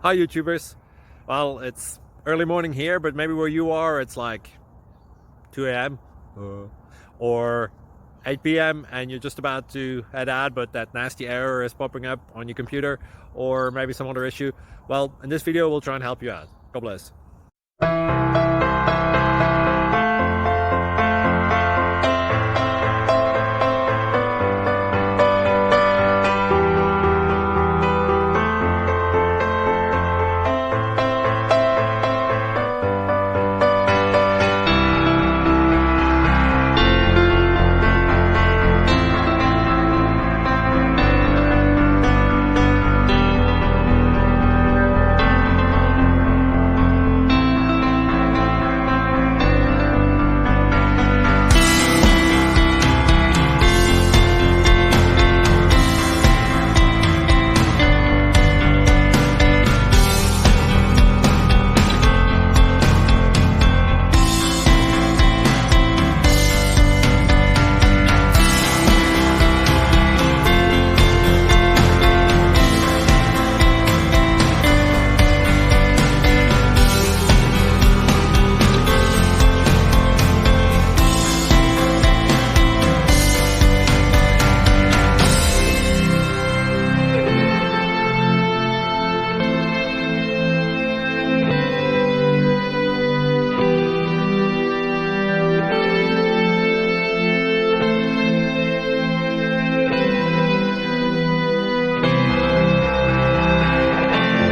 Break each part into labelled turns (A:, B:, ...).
A: Hi YouTubers. Well, it's early morning here, but maybe where you are it's like 2 a.m. Or 8 p.m. and you're just about to head out, but that nasty error is popping up on your computer, or maybe some other issue. Well, in this video we'll try and help you out. God bless.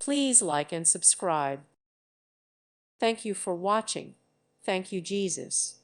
B: Please like and subscribe. Thank you for watching. Thank you, Jesus.